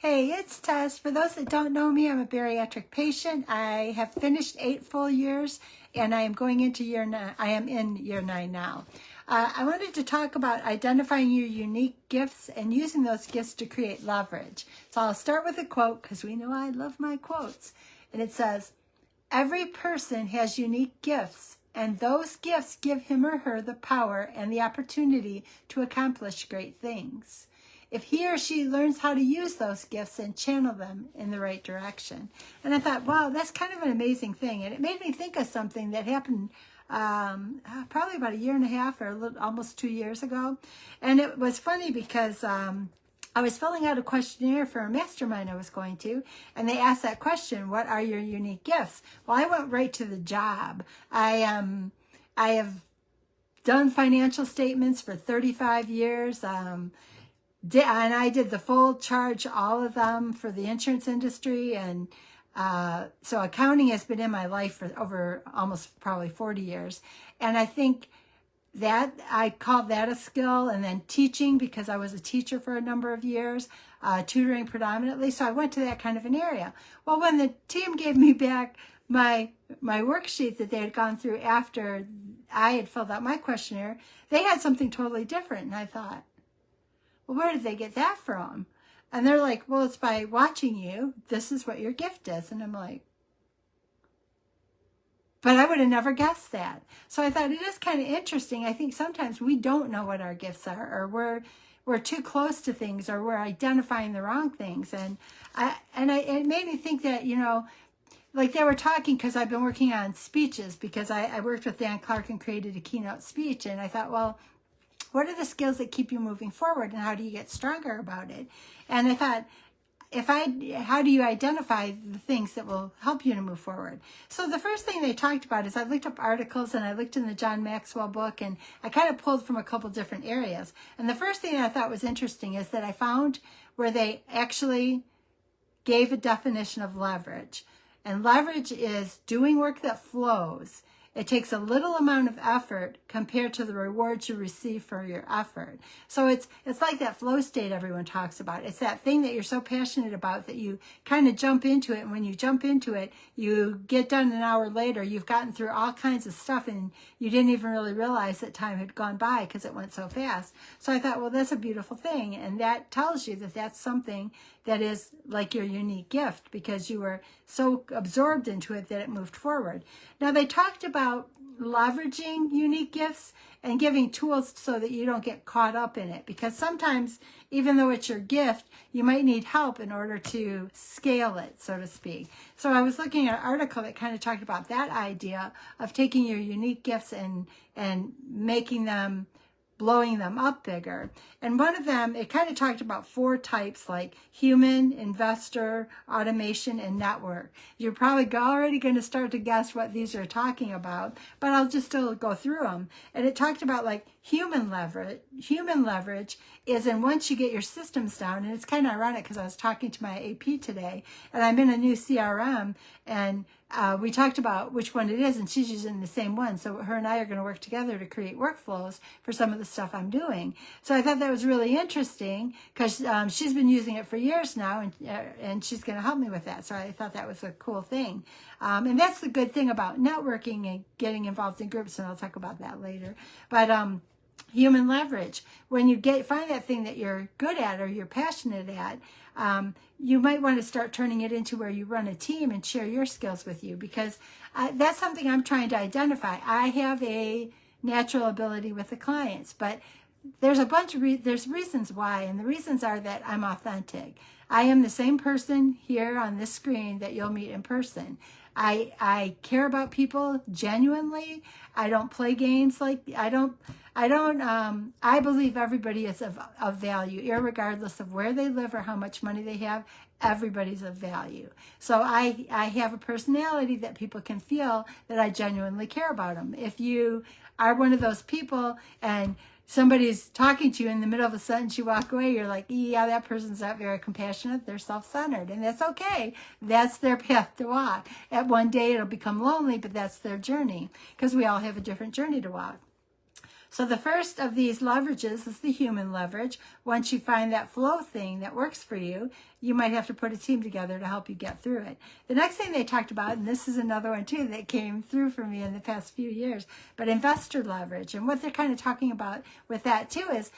Hey, it's Tess. For those that don't know me, I'm a bariatric patient. I have finished 8 full years, and I am going into year 9. I am in year 9 now. I wanted to talk about identifying your unique gifts and using those gifts to create leverage. So I'll start with a quote because we know I love my quotes. And it says, "Every person has unique gifts, and those gifts give him or her the power and the opportunity to accomplish great things, if he or she learns how to use those gifts and channel them in the right direction." And I thought, wow, that's kind of an amazing thing. And it made me think of something that happened probably about 1.5 years or almost 2 years ago. And it was funny because I was filling out a questionnaire for a mastermind I was going to, and they asked that question, what are your unique gifts? Well, I went right to the job. I have done financial statements for 35 years. And I did the full charge, all of them, for the insurance industry. And so accounting has been in my life for over almost probably 40 years. And I think that I called that a skill. And then teaching, because I was a teacher for a number of years, tutoring predominantly. So I went to that kind of an area. Well, when the team gave me back my worksheet that they had gone through after I had filled out my questionnaire, they had something totally different. And I thought, well, where did they get that from? And they're like, well, it's by watching you. This is what your gift is. And I'm like, but I would have never guessed that. So I thought it is kind of interesting. I think sometimes we don't know what our gifts are, or we're too close to things, or we're identifying the wrong things. And it made me think that, like they were talking, because I've been working on speeches, because I worked with Dan Clark and created a keynote speech. And I thought, well, what are the skills that keep you moving forward, and how do you get stronger about it? And I thought, how do you identify the things that will help you to move forward? So the first thing they talked about is I looked up articles, and I looked in the John Maxwell book, and I kind of pulled from a couple different areas. And the first thing I thought was interesting is that I found where they actually gave a definition of leverage. And leverage is doing work that flows. It takes a little amount of effort compared to the rewards you receive for your effort. So it's like that flow state everyone talks about. It's that thing that you're so passionate about that you kind of jump into it. And when you jump into it, you get done an hour later, you've gotten through all kinds of stuff, and you didn't even really realize that time had gone by because it went so fast. So I thought, well, that's a beautiful thing. And that tells you that that's something that is like your unique gift, because you were so absorbed into it that it moved forward. Now, they talked about leveraging unique gifts and giving tools so that you don't get caught up in it, because sometimes, even though it's your gift, you might need help in order to scale it, so to speak. So I was looking at an article that kind of talked about that idea of taking your unique gifts and blowing them up bigger. And one of them, it kind of talked about 4 types, like human, investor, automation, and network. You're probably already going to start to guess what these are talking about, but I'll just still go through them. And it talked about like human leverage. Human leverage is, and once you get your systems down, and it's kind of ironic because I was talking to my AP today, and I'm in a new CRM, and we talked about which one it is, and she's using the same one. So her and I are going to work together to create workflows for some of the stuff I'm doing. So I thought that was really interesting, because she's been using it for years now, and she's going to help me with that. So I thought that was a cool thing. And that's the good thing about networking and getting involved in groups, and I'll talk about that later. But human leverage, when you find that thing that you're good at or you're passionate at, you might want to start turning it into where you run a team and share your skills with you, because that's something I'm trying to identify. I have a natural ability with the clients, but there's a bunch of there's reasons why, and the reasons are that I'm authentic. I am the same person here on this screen that you'll meet in person. I care about people genuinely. I don't play games I believe everybody is of value, irregardless of where they live or how much money they have. Everybody's of value. So I have a personality that people can feel that I genuinely care about them. If you are one of those people and somebody's talking to you in the middle of a sentence, you walk away, you're like, yeah, that person's not very compassionate, they're self-centered, and that's okay. That's their path to walk. At one day it'll become lonely, but that's their journey, because we all have a different journey to walk. So the first of these leverages is the human leverage. Once you find that flow thing that works for you, you might have to put a team together to help you get through it. The next thing they talked about, and this is another one too that came through for me in the past few years, but investor leverage. And what they're kind of talking about with that too is,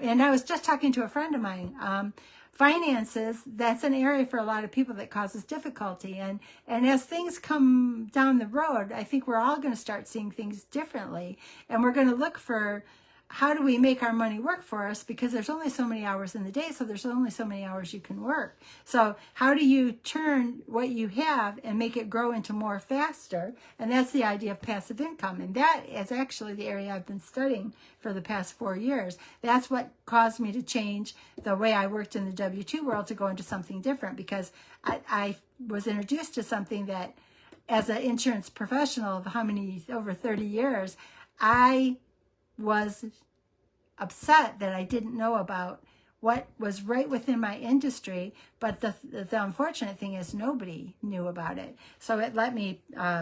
and I was just talking to a friend of mine, finances, that's an area for a lot of people that causes difficulty. And as things come down the road, I think we're all going to start seeing things differently. And we're going to look for, how do we make our money work for us? Because there's only so many hours in the day, so there's only so many hours you can work. So how do you turn what you have and make it grow into more faster? And that's the idea of passive income. And that is actually the area I've been studying for the past 4 years. That's what caused me to change the way I worked in the W-2 world to go into something different, because I was introduced to something that, as an insurance professional of over 30 years, I was upset that I didn't know about what was right within my industry, but the unfortunate thing is nobody knew about it. So it let me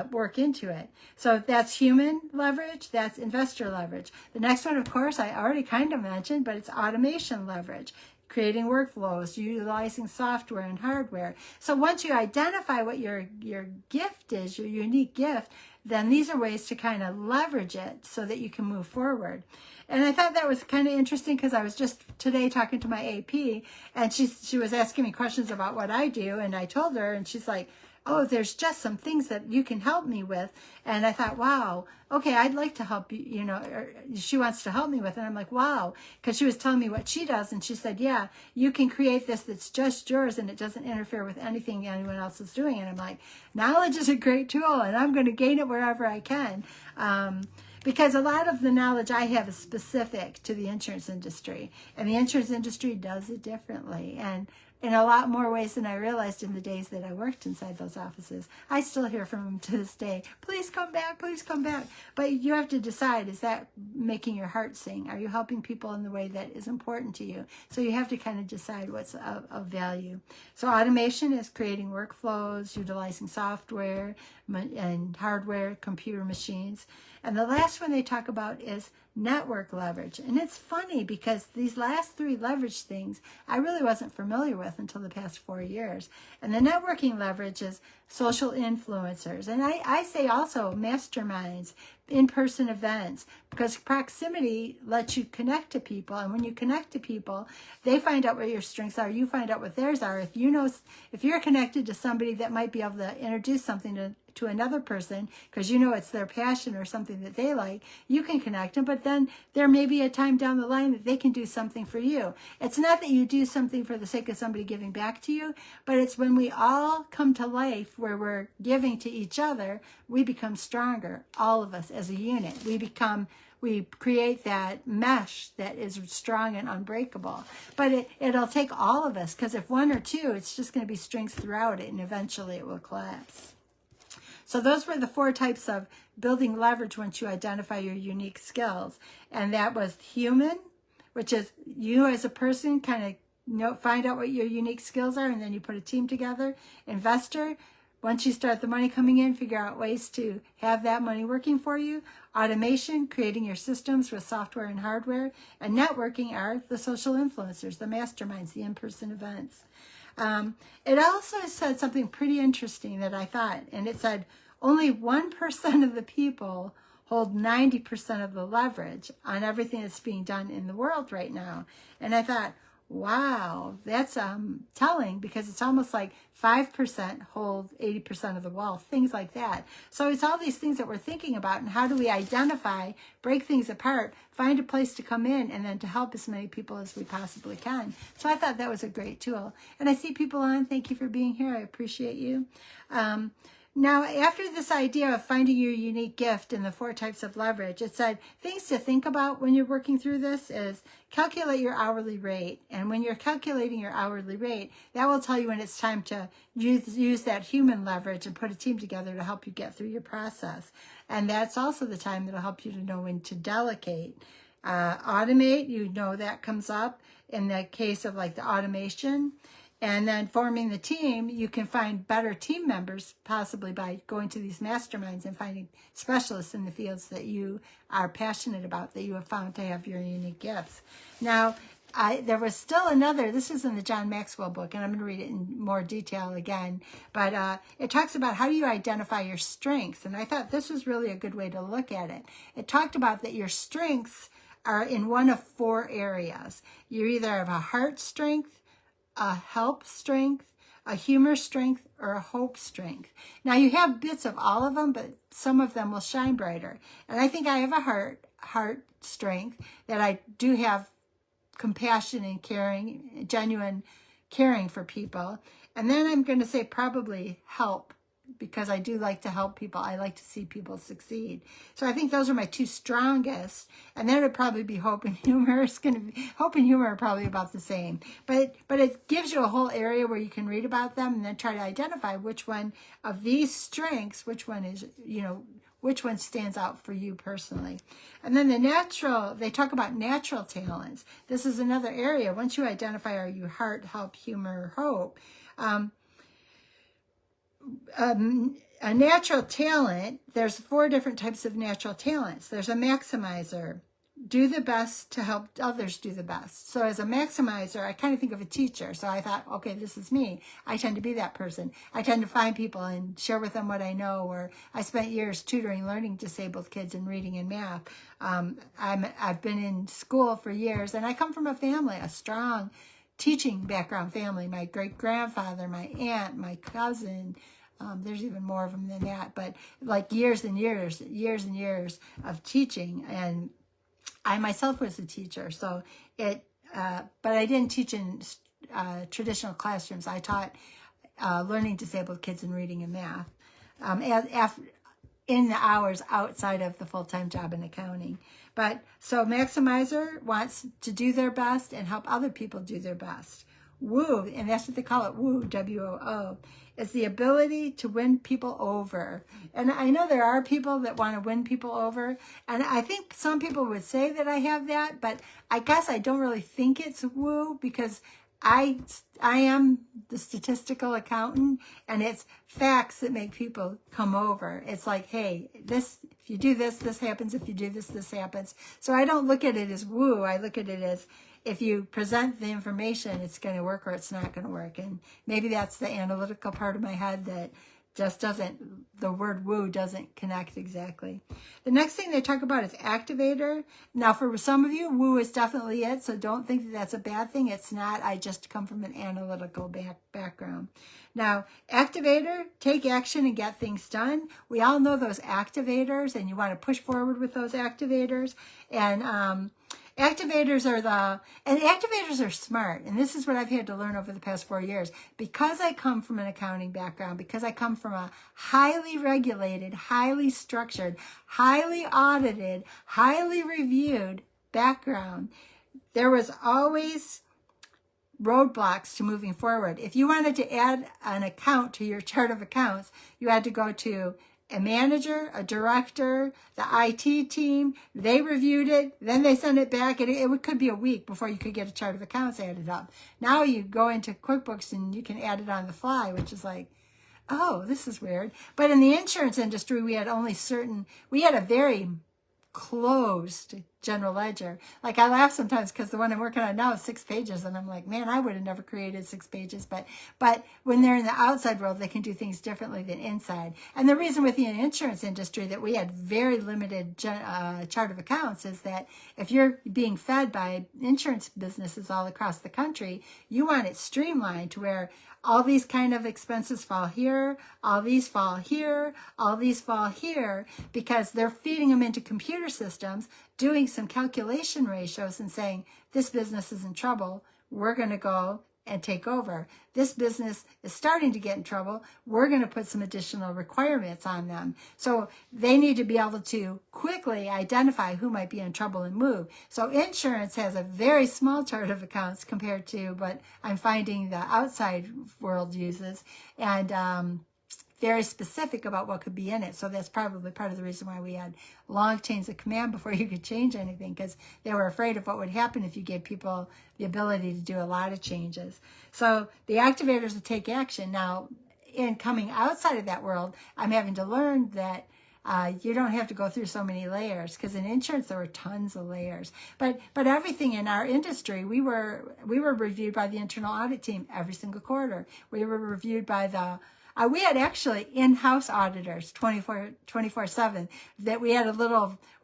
work into it. So that's human leverage, that's investor leverage. The next one, of course, I already kind of mentioned, but it's automation leverage. Creating workflows, utilizing software and hardware. So once you identify what your gift is, your unique gift, then these are ways to kind of leverage it so that you can move forward. And I thought that was kind of interesting, because I was just today talking to my AP, and she was asking me questions about what I do, and I told her, and she's like, oh, there's just some things that you can help me with. And I thought, wow, okay, I'd like to help you, or she wants to help me with it. And I'm like, wow, because she was telling me what she does. And she said, yeah, you can create this that's just yours and it doesn't interfere with anything anyone else is doing. And I'm like, knowledge is a great tool, and I'm going to gain it wherever I can. Because a lot of the knowledge I have is specific to the insurance industry, and the insurance industry does it differently, and in a lot more ways than I realized in the days that I worked inside those offices. I still hear from them to this day, please come back, please come back. But you have to decide, is that making your heart sing? Are you helping people in the way that is important to you? So you have to kind of decide what's of value. So automation is creating workflows, utilizing software and hardware, computer machines. And the last one they talk about is network leverage. And it's funny, because these last 3 leverage things I really wasn't familiar with until the past 4 years. And the networking leverage is social influencers. And I say also masterminds, in-person events, because proximity lets you connect to people. And when you connect to people, they find out what your strengths are. You find out what theirs are. If you're connected to somebody that might be able to introduce something to another person, because it's their passion or something that they like, you can connect them. But then there may be a time down the line that they can do something for you. It's not that you do something for the sake of somebody giving back to you, but it's when we all come to life where we're giving to each other, we become stronger, all of us as a unit. We create that mesh that is strong and unbreakable. But it'll take all of us, because if one or two, it's just going to be strengths throughout it, and eventually it will collapse. So those were the 4 types of building leverage once you identify your unique skills. And that was human, which is you as a person kind of find out what your unique skills are, and then you put a team together. Investor, once you start the money coming in, figure out ways to have that money working for you. Automation, creating your systems with software and hardware. And networking are the social influencers, the masterminds, the in-person events. It also said something pretty interesting that I thought, and it said only 1% of the people hold 90% of the leverage on everything that's being done in the world right now. And I thought, wow, that's telling, because it's almost like 5% hold 80% of the wealth, things like that. So it's all these things that we're thinking about, and how do we identify, break things apart, find a place to come in, and then to help as many people as we possibly can. So I thought that was a great tool. And I see people on. Thank you for being here. I appreciate you. Now, after this idea of finding your unique gift in the 4 types of leverage, it said things to think about when you're working through this is calculate your hourly rate. And when you're calculating your hourly rate, that will tell you when it's time to use that human leverage and put a team together to help you get through your process. And that's also the time that'll help you to know when to delegate. Automate, that comes up in the case of like the automation. And then forming the team, you can find better team members possibly by going to these masterminds and finding specialists in the fields that you are passionate about, that you have found to have your unique gifts. Now, there was still another, this is in the John Maxwell book, and I'm going to read it in more detail again, but it talks about how do you identify your strengths, and I thought this was really a good way to look at it. It talked about that your strengths are in one of 4 areas. You either have a heart strength, a help strength, a humor strength, or a hope strength. Now you have bits of all of them, but some of them will shine brighter. And I think I have a heart strength, that I do have compassion and caring, genuine caring for people. And then I'm going to say probably help, because I do like to help people. I like to see people succeed. So I think those are my 2 strongest. And then it would probably be hope and humor. Hope and humor are probably about the same. But it gives you a whole area where you can read about them and then try to identify which one of these strengths, which one is, which one stands out for you personally. And then they talk about natural talents. This is another area. Once you identify, are you heart, help, humor, hope? A natural talent, there's 4 different types of natural talents. There's a maximizer. Do the best to help others do the best. So as a maximizer, I kind of think of a teacher. So I thought, okay, this is me. I tend to be that person. I tend to find people and share with them what I know. Or I spent years tutoring learning disabled kids in reading and math. I've been in school for years, and I come from a family, a strong teaching background family. My great-grandfather, my aunt, my cousin, there's even more of them than that, but like years and years of teaching. And I myself was a teacher, so but I didn't teach in traditional classrooms. I taught learning disabled kids in reading and math in the hours outside of the full-time job in accounting. But so maximizer wants to do their best and help other people do their best. Woo, and that's what they call it, woo, W-O-O, is the ability to win people over. And I know there are people that want to win people over, and I think some people would say that I have that, but I guess I don't really think it's woo, because I am the statistical accountant, and it's facts that make people come over. It's like, hey, if you do this, this happens. If you do this, this happens. So I don't look at it as woo. I look at it as, if you present the information, it's going to work or it's not going to work. And maybe that's the analytical part of my head that just the word woo doesn't connect exactly. The next thing they talk about is activator. Now, for some of you, woo is definitely it, so don't think that that's a bad thing. It's not. I just come from an analytical background. Now, activator, take action and get things done. We all know those activators, and you want to push forward with those activators. And activators are smart. And this is what I've had to learn over the past 4 years. Because I come from an accounting background, because I come from a highly regulated, highly structured, highly audited, highly reviewed background, there was always roadblocks to moving forward. If you wanted to add an account to your chart of accounts, you had to go to a manager, a director, the IT team. They reviewed it, then they sent it back, and it could be a week before you could get a chart of accounts added up. Now you go into QuickBooks and you can add it on the fly, which is like, oh, this is weird. But in the insurance industry, we had a very closed general ledger. Like, I laugh sometimes because the one I'm working on now is 6 pages, and I'm like, man, I would have never created 6 pages. But when they're in the outside world, they can do things differently than inside. And the reason with the insurance industry that we had very limited chart of accounts is that if you're being fed by insurance businesses all across the country, you want it streamlined to where all these kind of expenses fall here, all these fall here, all these fall here, because they're feeding them into computer systems, doing some calculation ratios and saying, this business is in trouble, we're going to go and take over. This business is starting to get in trouble, we're going to put some additional requirements on them. So they need to be able to quickly identify who might be in trouble and move. So insurance has a very small chart of accounts compared to what I'm finding the outside world uses. And very specific about what could be in it. So that's probably part of the reason why we had long chains of command before you could change anything, because they were afraid of what would happen if you gave people the ability to do a lot of changes. So the activators would take action. Now, in coming outside of that world, I'm having to learn that you don't have to go through so many layers, because in insurance there were tons of layers. But everything in our industry, we were reviewed by the internal audit team every single quarter. We were reviewed by the we had actually in-house auditors 24/7, that we had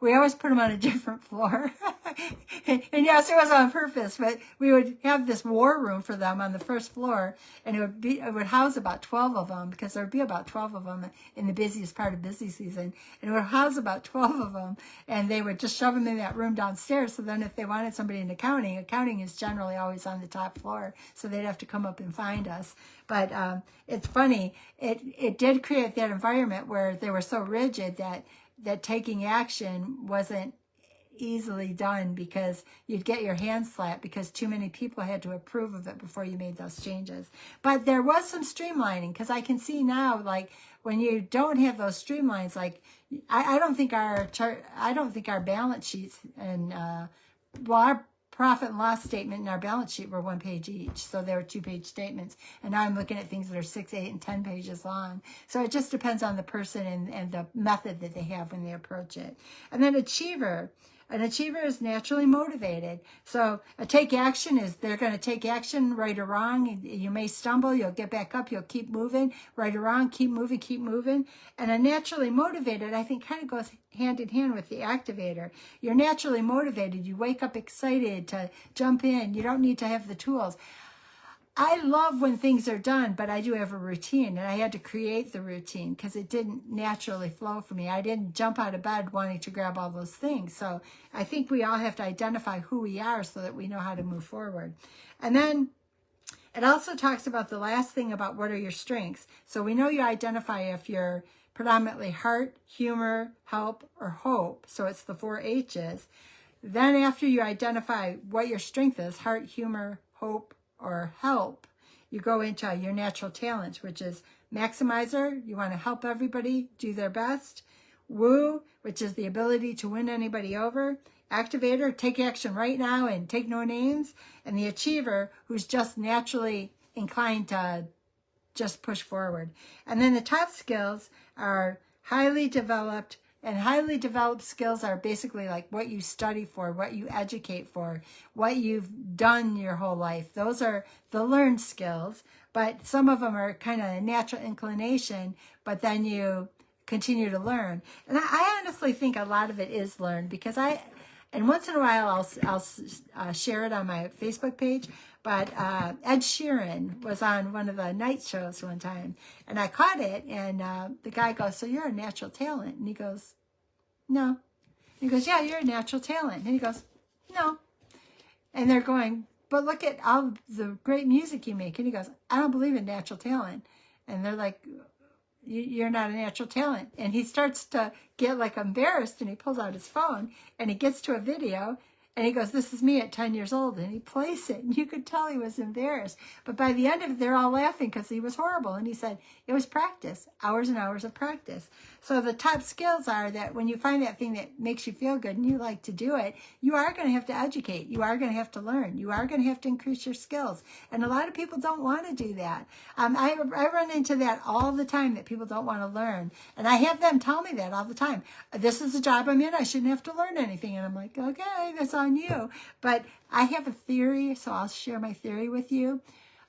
we always put them on a different floor. and yes, it was on purpose, but we would have this war room for them on the first floor, and it would house about 12 of them, because there would be about 12 of them in the busiest part of busy season, and it would house about 12 of them, and they would just shove them in that room downstairs. So then if they wanted somebody in accounting is generally always on the top floor, so they'd have to come up and find us. But it's funny, it did create that environment where they were so rigid that taking action wasn't easily done, because you'd get your hands slapped because too many people had to approve of it before you made those changes. But there was some streamlining, because I can see now, like, when you don't have those streamlines, like I don't think our balance sheets and our profit and loss statement and our balance sheet were 1 page each. So they were 2-page statements. And now I'm looking at things that are 6, 8, and 10 pages long. So it just depends on the person and the method that they have when they approach it. And then achiever. An achiever is naturally motivated. So a take action is they're going to take action, right or wrong. You may stumble, you'll get back up, you'll keep moving, right or wrong, keep moving, keep moving. And a naturally motivated, I think, kind of goes hand in hand with the activator. You're naturally motivated. You wake up excited to jump in. You don't need to have the tools. I love when things are done, but I do have a routine, and I had to create the routine because it didn't naturally flow for me. I didn't jump out of bed wanting to grab all those things. So I think we all have to identify who we are so that we know how to move forward. And then it also talks about the last thing about what are your strengths. So we know you identify if you're predominantly heart, humor, help, or hope. So it's the 4 H's. Then after you identify what your strength is, heart, humor, hope, or help, you go into your natural talents, which is maximizer. You want to help everybody do their best. Woo, which is the ability to win anybody over. Activator, take action right now and take no names. And the achiever, who's just naturally inclined to just push forward. And then the top skills are highly developed. And highly developed skills are basically like what you study for, what you educate for, what you've done your whole life. Those are the learned skills, but some of them are kind of a natural inclination, but then you continue to learn. And I honestly think a lot of it is learned, because and once in a while I'll share it on my Facebook page, but Ed Sheeran was on one of the night shows one time, and I caught it, and the guy goes, "So you're a natural talent?" And he goes, "No." And he goes, "Yeah, you're a natural talent." And he goes, "No." And they're going, "But look at all the great music you make." And he goes, "I don't believe in natural talent." And they're like, "You're not a natural talent." And he starts to get like embarrassed, and he pulls out his phone and he gets to a video, and he goes, "This is me at 10 years old." And he plays it, and you could tell he was embarrassed. But by the end of it, they're all laughing because he was horrible. And he said, it was practice, hours and hours of practice. So the top skills are that when you find that thing that makes you feel good and you like to do it, you are going to have to educate. You are going to have to learn. You are going to have to increase your skills. And a lot of people don't want to do that. I run into that all the time, that people don't want to learn. And I have them tell me that all the time. "This is the job I'm in. I shouldn't have to learn anything." And I'm like, okay, that's on you. But I have a theory, so I'll share my theory with you.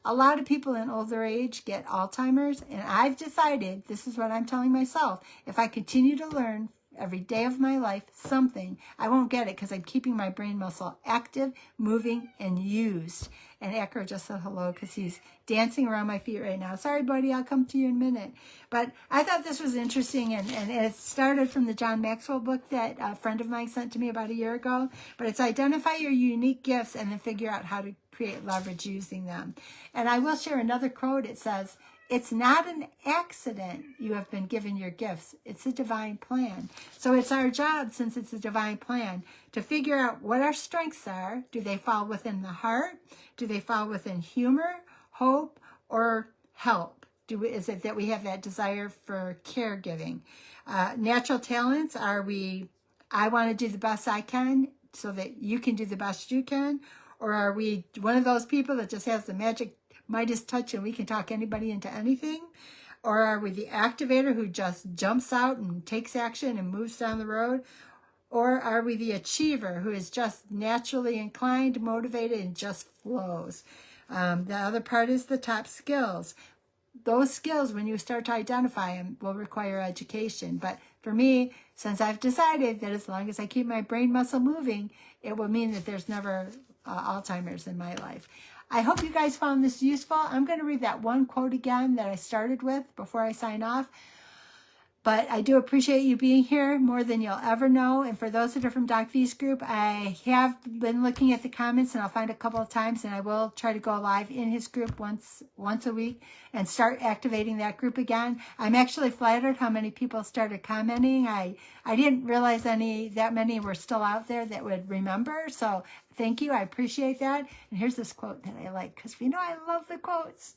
A lot of people in older age get Alzheimer's, and I've decided, this is what I'm telling myself, if I continue to learn every day of my life something, I won't get it, because I'm keeping my brain muscle active, moving, and used. And Ecker just said hello because he's dancing around my feet right now. "Sorry, buddy, I'll come to you in a minute." But I thought this was interesting, and it started from the John Maxwell book that a friend of mine sent to me about a year ago. But it's identify your unique gifts and then figure out how to create leverage using them. And I will share another quote. It says, "It's not an accident you have been given your gifts. It's a divine plan." So it's our job, since it's a divine plan, to figure out what our strengths are. Do they fall within the heart? Do they fall within humor, hope, or help? is it that we have that desire for caregiving? Natural talents, I want to do the best I can so that you can do the best you can? Or are we one of those people that just has the magic Midas touch and we can talk anybody into anything? Or are we the activator who just jumps out and takes action and moves down the road? Or are we the achiever who is just naturally inclined, motivated, and just flows? The other part is the top skills. Those skills, when you start to identify them, will require education. But for me, since I've decided that as long as I keep my brain muscle moving, it will mean that there's never Alzheimer's in my life. I hope you guys found this useful. I'm going to read that one quote again that I started with before I sign off. But I do appreciate you being here more than you'll ever know. And for those that are from Doc V's group, I have been looking at the comments, and I'll find a couple of times, and I will try to go live in his group once a week and start activating that group again. I'm actually flattered how many people started commenting. I didn't realize that many were still out there that would remember. So thank you. I appreciate that. And here's this quote that I like, because we know I love the quotes.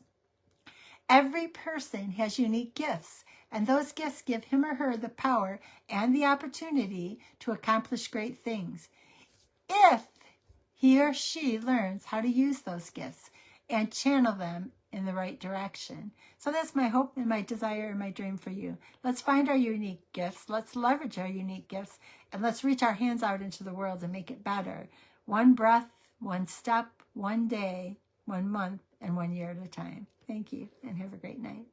Every person has unique gifts, and those gifts give him or her the power and the opportunity to accomplish great things if he or she learns how to use those gifts and channel them in the right direction. So that's my hope and my desire and my dream for you. Let's find our unique gifts. Let's leverage our unique gifts, and let's reach our hands out into the world and make it better. One breath, one step, one day, 1 month, and 1 year at a time. Thank you, and have a great night.